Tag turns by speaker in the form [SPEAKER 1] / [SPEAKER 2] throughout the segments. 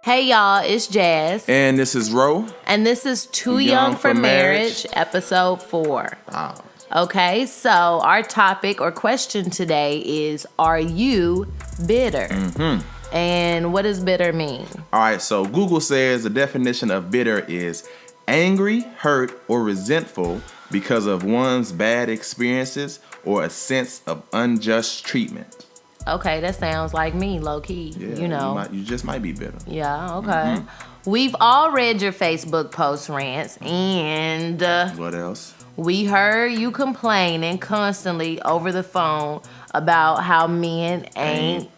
[SPEAKER 1] Hey y'all, it's Jazz.
[SPEAKER 2] And this is Ro.
[SPEAKER 1] And this is Too Young for Marriage, episode 4.
[SPEAKER 2] Wow.
[SPEAKER 1] Okay, so our topic or question today is, are you bitter?
[SPEAKER 2] Mm-hmm.
[SPEAKER 1] And what does bitter mean?
[SPEAKER 2] All right, so Google says the definition of bitter is angry, hurt, or resentful because of one's bad experiences or a sense of unjust treatment.
[SPEAKER 1] Okay, that sounds like me, low-key, you know.
[SPEAKER 2] You just might be bitter.
[SPEAKER 1] Yeah, okay.
[SPEAKER 2] Mm-hmm.
[SPEAKER 1] We've all read your Facebook post rants, and
[SPEAKER 2] what else?
[SPEAKER 1] We heard you complaining constantly over the phone about how men ain't,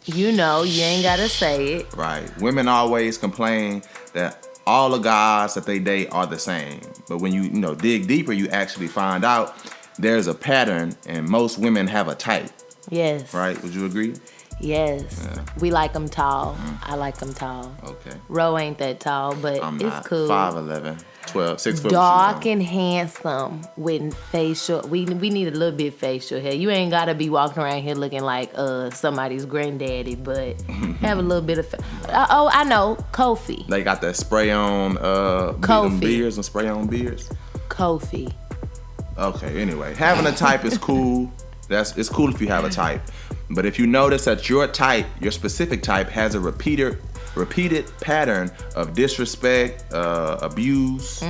[SPEAKER 1] you ain't gotta say it.
[SPEAKER 2] Right. Women always complain that all the guys that they date are the same. But when you dig deeper, you actually find out there's a pattern, and most women have a type.
[SPEAKER 1] Yes.
[SPEAKER 2] Right? Would you agree?
[SPEAKER 1] Yes. Yeah. We like them tall. I like them tall.
[SPEAKER 2] Okay.
[SPEAKER 1] Ro ain't that tall, but
[SPEAKER 2] I'm
[SPEAKER 1] it's
[SPEAKER 2] not.
[SPEAKER 1] cool.
[SPEAKER 2] 5'11", 6 foot.
[SPEAKER 1] Dark and handsome with facial. We need a little bit facial hair. You ain't gotta be walking around here looking like somebody's granddaddy, but have a little bit of. I know, Kofi.
[SPEAKER 2] They got that spray on
[SPEAKER 1] Kofi
[SPEAKER 2] beards and spray on beards.
[SPEAKER 1] Kofi.
[SPEAKER 2] Okay. Anyway, having a type is cool. It's cool if you have a type. But if you notice that your specific type, has a repeated pattern of disrespect, abuse,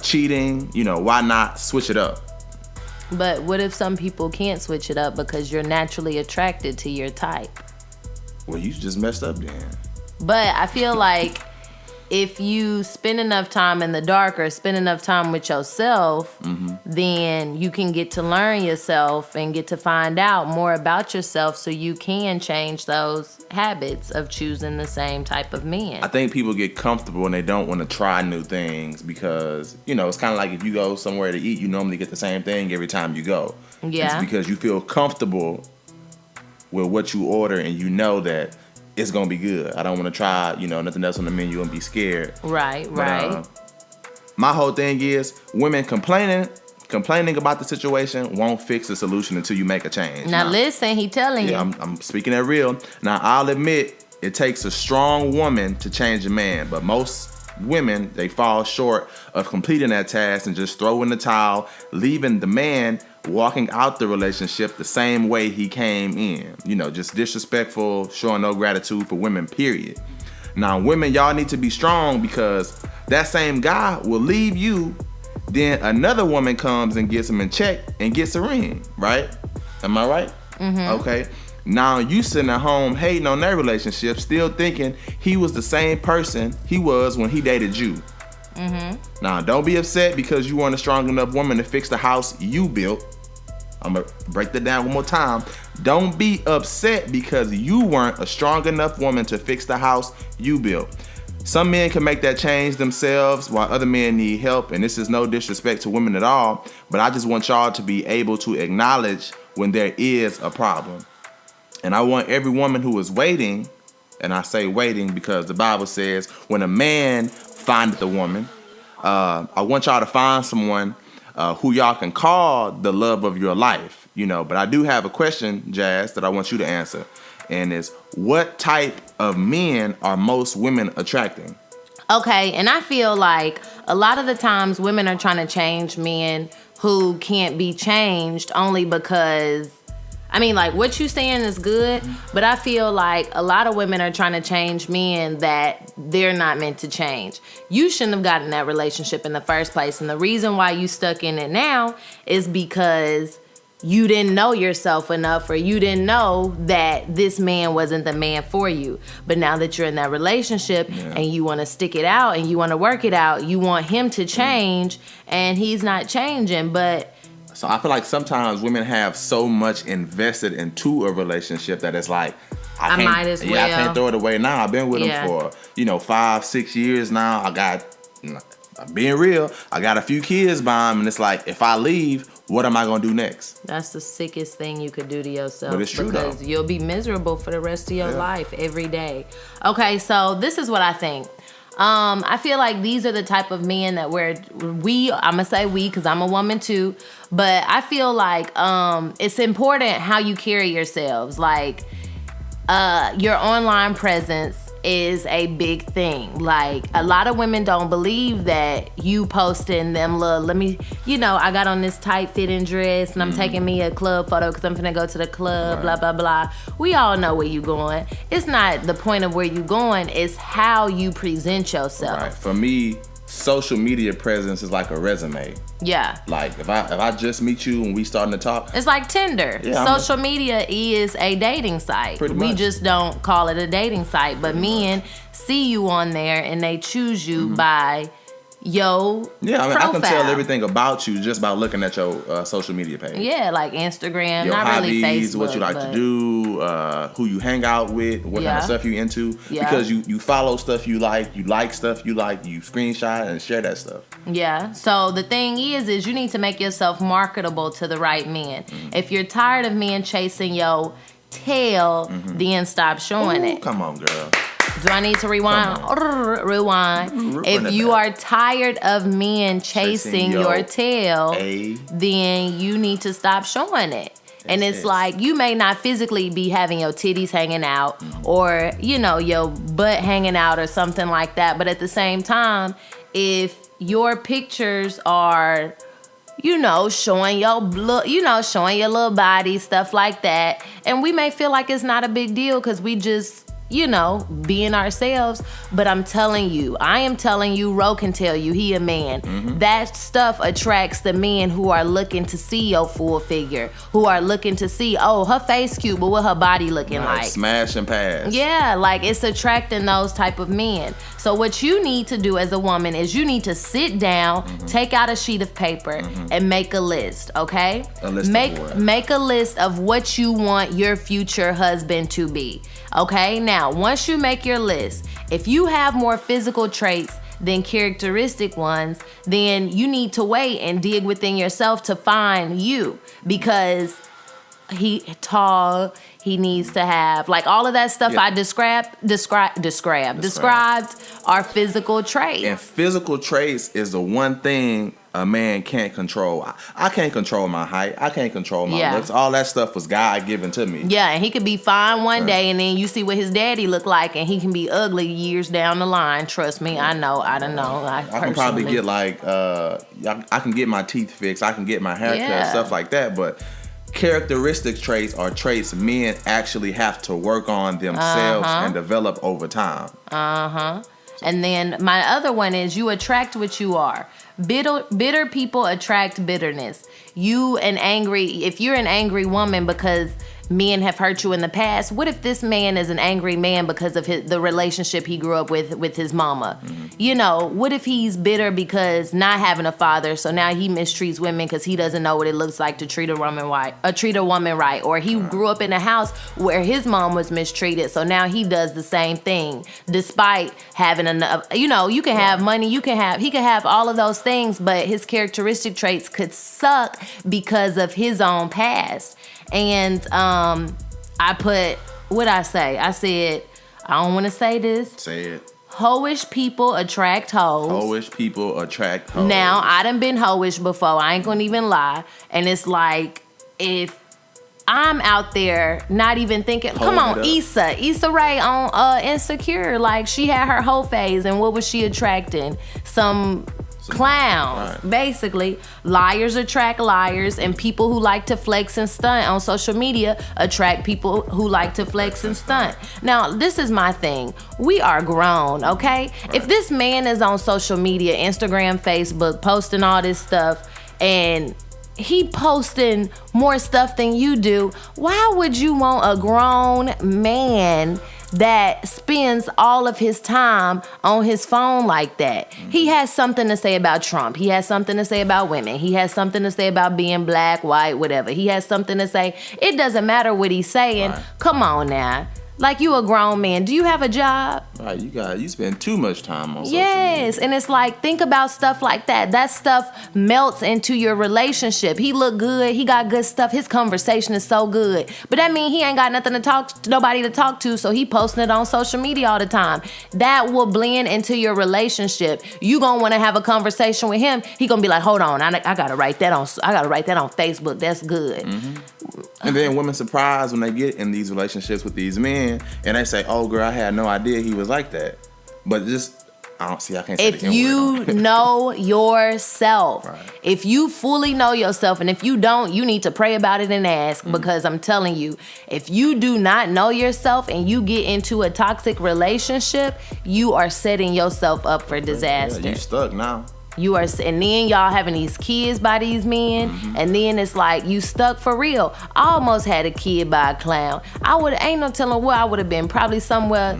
[SPEAKER 2] cheating, why not switch it up?
[SPEAKER 1] But what if some people can't switch it up because you're naturally attracted to your type?
[SPEAKER 2] Well, you just messed up then.
[SPEAKER 1] But I feel like if you spend enough time in the dark or spend enough time with yourself, then you can get to learn yourself and get to find out more about yourself so you can change those habits of choosing the same type of men.
[SPEAKER 2] I think people get comfortable and they don't want to try new things because, it's kind of like if you go somewhere to eat, you normally get the same thing every time you go.
[SPEAKER 1] Yeah.
[SPEAKER 2] It's because you feel comfortable with what you order and you know that it's gonna be good. I don't want to try, nothing else on the menu and be scared.
[SPEAKER 1] Right.
[SPEAKER 2] My whole thing is women complaining about the situation won't fix the solution until you make a change.
[SPEAKER 1] Now listen, he telling you.
[SPEAKER 2] Yeah, I'm speaking that real. Now I'll admit it takes a strong woman to change a man, but most women, they fall short of completing that task and just throw in the towel, leaving the man walking out the relationship the same way he came in. Just disrespectful, showing no gratitude for women, period. Now, women, y'all need to be strong because that same guy will leave you, then another woman comes and gets him in check and gets a ring, right? Am I right?
[SPEAKER 1] Mm-hmm.
[SPEAKER 2] Okay. Now, you sitting at home hating on that relationship, still thinking he was the same person he was when he dated you.
[SPEAKER 1] Mm-hmm.
[SPEAKER 2] Now, don't be upset because you weren't a strong enough woman to fix the house you built. I'm going to break that down one more time. Don't be upset because you weren't a strong enough woman to fix the house you built. Some men can make that change themselves while other men need help, and this is no disrespect to women at all, but I just want y'all to be able to acknowledge when there is a problem. And I want every woman who is waiting, and I say waiting because the Bible says when a man findeth a woman, I want y'all to find someone who y'all can call the love of your life, But I do have a question, Jazz, that I want you to answer. And it's, what type of men are most women attracting?
[SPEAKER 1] Okay, and I feel like a lot of the times women are trying to change men who can't be changed only because, what you're saying is good, but I feel like a lot of women are trying to change men that they're not meant to change. You shouldn't have gotten that relationship in the first place. And the reason why you stuck in it now is because you didn't know yourself enough, or you didn't know that this man wasn't the man for you. But now that you're in that relationship and you want to stick it out and you want to work it out, you want him to change and he's not changing.
[SPEAKER 2] So I feel like sometimes women have so much invested into a relationship that it's like, I
[SPEAKER 1] might as well.
[SPEAKER 2] I can't throw it away now. I've been with him for, 5-6 years now. I'm being real, I got a few kids by him, and it's like, if I leave, what am I going to do next?
[SPEAKER 1] That's the sickest thing you could do to yourself.
[SPEAKER 2] But it's true,
[SPEAKER 1] because
[SPEAKER 2] though.
[SPEAKER 1] You'll be miserable for the rest of your life every day. Okay, so this is what I think. I feel like these are the type of men that I'm going to say we because I'm a woman too, but I feel like it's important how you carry yourselves. Like your online presence is a big thing. Like, a lot of women don't believe that you posting them little, I got on this tight fitting dress and I'm taking me a club photo because I'm finna go to the club, blah, blah, blah. We all know where you going. It's not the point of where you going, it's how you present yourself.
[SPEAKER 2] Right. For me, social media presence is like a resume.
[SPEAKER 1] Yeah.
[SPEAKER 2] Like, if I just meet you and we starting to talk.
[SPEAKER 1] It's like Tinder.
[SPEAKER 2] Yeah,
[SPEAKER 1] social media is a dating site.
[SPEAKER 2] Pretty
[SPEAKER 1] We
[SPEAKER 2] much.
[SPEAKER 1] just don't call it a dating site. But men see you on there and they choose you by your profile.
[SPEAKER 2] I can tell everything about you just by looking at your social media page.
[SPEAKER 1] Yeah, like Instagram,
[SPEAKER 2] Your
[SPEAKER 1] not
[SPEAKER 2] hobbies,
[SPEAKER 1] really Facebook.
[SPEAKER 2] what you like to do, who you hang out with, what kind of stuff you into.
[SPEAKER 1] Yeah.
[SPEAKER 2] Because you follow stuff you like stuff you like, you screenshot and share that stuff.
[SPEAKER 1] Yeah. So the thing is you need to make yourself marketable to the right men. If you're tired of men chasing your tail, then stop showing it.
[SPEAKER 2] Come on, girl.
[SPEAKER 1] Do I need to rewind? Rewind. If you are tired of men chasing your tail, then you need to stop showing it. And it's like, you may not physically be having your titties hanging out or, your butt hanging out or something like that. But at the same time, if your pictures are, showing your showing your little body, stuff like that. And we may feel like it's not a big deal because we just, being ourselves. But I am telling you, Ro can tell you, he a man. That stuff attracts the men who are looking to see your full figure, who are looking to see, her face cute, but what her body looking like.
[SPEAKER 2] Smash and pass.
[SPEAKER 1] Yeah, like it's attracting those type of men. So what you need to do as a woman is you need to sit down, take out a sheet of paper, and make a list, okay?
[SPEAKER 2] A list of what?
[SPEAKER 1] Make a list of what you want your future husband to be, okay? Now, once you make your list, if you have more physical traits than characteristic ones, then you need to wait and dig within yourself to find you, because he tall, he needs to have, like, all of that stuff I described are physical traits.
[SPEAKER 2] And physical traits is the one thing a man can't control. I can't control my height. I can't control my looks. All that stuff was God given to me.
[SPEAKER 1] Yeah, and he could be fine one day, and then you see what his daddy look like, and he can be ugly years down the line. Trust me, I know. I don't know. I
[SPEAKER 2] can probably get I can get my teeth fixed. I can get my hair cut, stuff like that. But characteristic traits are traits men actually have to work on themselves and develop over time.
[SPEAKER 1] And then my other one is you attract what you are. Bitter people attract bitterness. If you're an angry woman because men have hurt you in the past, what if this man is an angry man because of the relationship he grew up with his mama? What if he's bitter because not having a father, so now he mistreats women because he doesn't know what it looks like to treat a woman right, or he grew up in a house where his mom was mistreated, so now he does the same thing despite having enough. You can have money, he can have all of those things, but his characteristic traits could suck because of his own past. And I put, what'd I say? I said, I don't want to say this.
[SPEAKER 2] Say it.
[SPEAKER 1] Hoish people attract hoes.
[SPEAKER 2] Hoish people attract hoes.
[SPEAKER 1] Now, I done been hoish before. I ain't gonna even lie. And it's like, if I'm out there not even thinking, come on, Issa Rae on Insecure, like, she had her whole phase, and what was she attracting? Some clowns, basically. Liars attract liars, and people who like to flex and stunt on social media attract people who like to flex and stunt. Now, this is my thing. We are grown, okay? If this man is on social media, Instagram, Facebook, posting all this stuff, and he posting more stuff than you do, why would you want a grown man that spends all of his time on his phone like that? He has something to say about Trump. He has something to say about women. He has something to say about being black, white, whatever. He has something to say. It doesn't matter what he's saying. Come on now. Like, you a grown man. Do you have a job?
[SPEAKER 2] Right, you spend too much time on social media.
[SPEAKER 1] Yes, and it's like, think about stuff like that. That stuff melts into your relationship. He look good. He got good stuff. His conversation is so good. But that means he ain't got nobody to talk to, so he posting it on social media all the time. That will blend into your relationship. You gonna want to have a conversation with him. He gonna be like, hold on, I gotta write that on Facebook. That's good.
[SPEAKER 2] And then women surprised when they get in these relationships with these men and they say, "Oh, girl, I had no idea he was like that." But I can't say
[SPEAKER 1] if
[SPEAKER 2] the N-word
[SPEAKER 1] you know yourself,
[SPEAKER 2] right.
[SPEAKER 1] If you fully know yourself, and if you don't, you need to pray about it and ask, because I'm telling you, if you do not know yourself and you get into a toxic relationship, you are setting yourself up for disaster.
[SPEAKER 2] Yeah, you stuck now.
[SPEAKER 1] You are, and then y'all having these kids by these men, and then it's like you stuck for real. I almost had a kid by a clown. Ain't no telling where I would have been. Probably somewhere,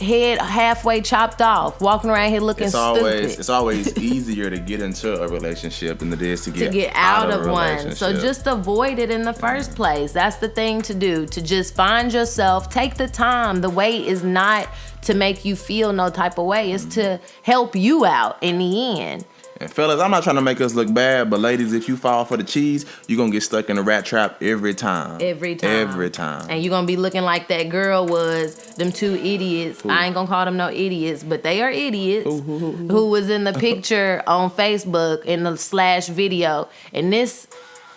[SPEAKER 1] head halfway chopped off, walking around here looking stupid.
[SPEAKER 2] It's always easier to get into a relationship than it is to get
[SPEAKER 1] out of one.
[SPEAKER 2] relationship.
[SPEAKER 1] So just avoid it in the first place. That's the thing to do. To just find yourself. Take the time. The wait is not to make you feel no type of way. It's to help you out in the end.
[SPEAKER 2] And fellas, I'm not trying to make us look bad, but ladies, if you fall for the cheese, you're going to get stuck in a rat trap every time.
[SPEAKER 1] Every time.
[SPEAKER 2] Every time.
[SPEAKER 1] And you're going to be looking like that girl was, them two idiots. Ooh. I ain't going to call them no idiots, but they are idiots. Who was in the picture on Facebook in the / video. And this,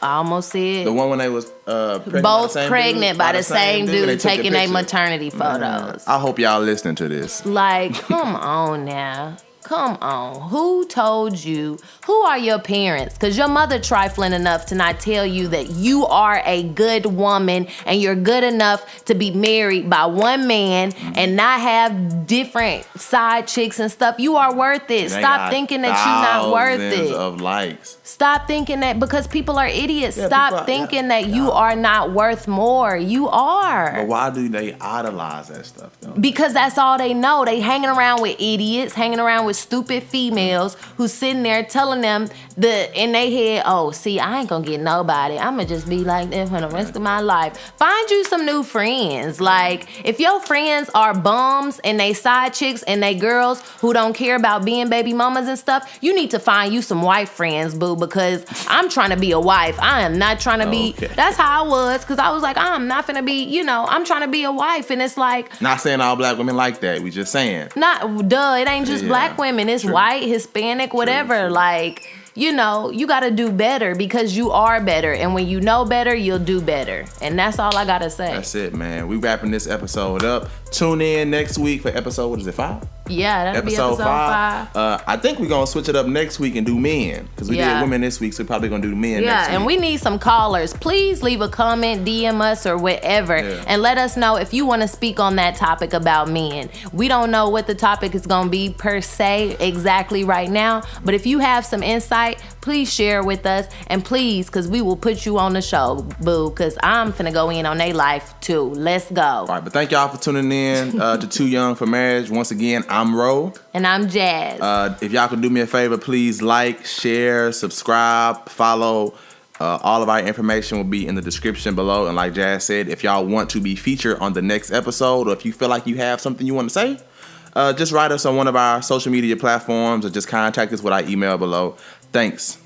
[SPEAKER 1] I almost said.
[SPEAKER 2] The one when they was
[SPEAKER 1] both pregnant by the same dude taking their maternity photos.
[SPEAKER 2] Man, I hope y'all listening to this.
[SPEAKER 1] Like, come on now. Come on. Who told you? Who are your parents? Because your mother trifling enough to not tell you that you are a good woman and you're good enough to be married by one man and not have different side chicks and stuff. You are worth it. Stop thinking that you're not worth it.
[SPEAKER 2] Of likes.
[SPEAKER 1] Stop thinking that, because people are idiots. Stop thinking that you are not worth more. You are.
[SPEAKER 2] But why do they idolize that stuff though?
[SPEAKER 1] Because that's all they know. They hanging around with idiots, hanging around with stupid females who's sitting there telling them in their head, oh, see, I ain't gonna get nobody. I'm gonna just be like this for the rest of my life. Find you some new friends. Like, if your friends are bums and they side chicks and they girls who don't care about being baby mamas and stuff, you need to find you some wife friends, boo, because I'm trying to be a wife. I am not trying to be, that's how I was, because I was like, I'm not gonna be, I'm trying to be a wife, and it's like.
[SPEAKER 2] Not saying all black women like that, we just saying.
[SPEAKER 1] It ain't just black women, it's white, Hispanic, whatever, like. You gotta do better, because you are better. And when you know better, you'll do better. And that's all I gotta say.
[SPEAKER 2] That's it, man. We wrapping this episode up. Tune in next week for episode, what is it, 5?
[SPEAKER 1] Yeah, that'll be episode 5.
[SPEAKER 2] I think we're going to switch it up next week and do men. Because we did women this week, so we're probably going to do men next week.
[SPEAKER 1] Yeah, and we need some callers. Please leave a comment, DM us or whatever, and let us know if you want to speak on that topic about men. We don't know what the topic is going to be per se exactly right now, but if you have some insight, please share with us. And please, because we will put you on the show, boo, because I'm finna go in on their life too. Let's go.
[SPEAKER 2] All right, but thank y'all for tuning in to Too Young for Marriage. Once again, I'm Ro.
[SPEAKER 1] And I'm Jazz.
[SPEAKER 2] If y'all could do me a favor, please like, share, subscribe, follow. All of our information will be in the description below. And like Jazz said, if y'all want to be featured on the next episode, or if you feel like you have something you want to say, just write us on one of our social media platforms or just contact us with our email below. Thanks.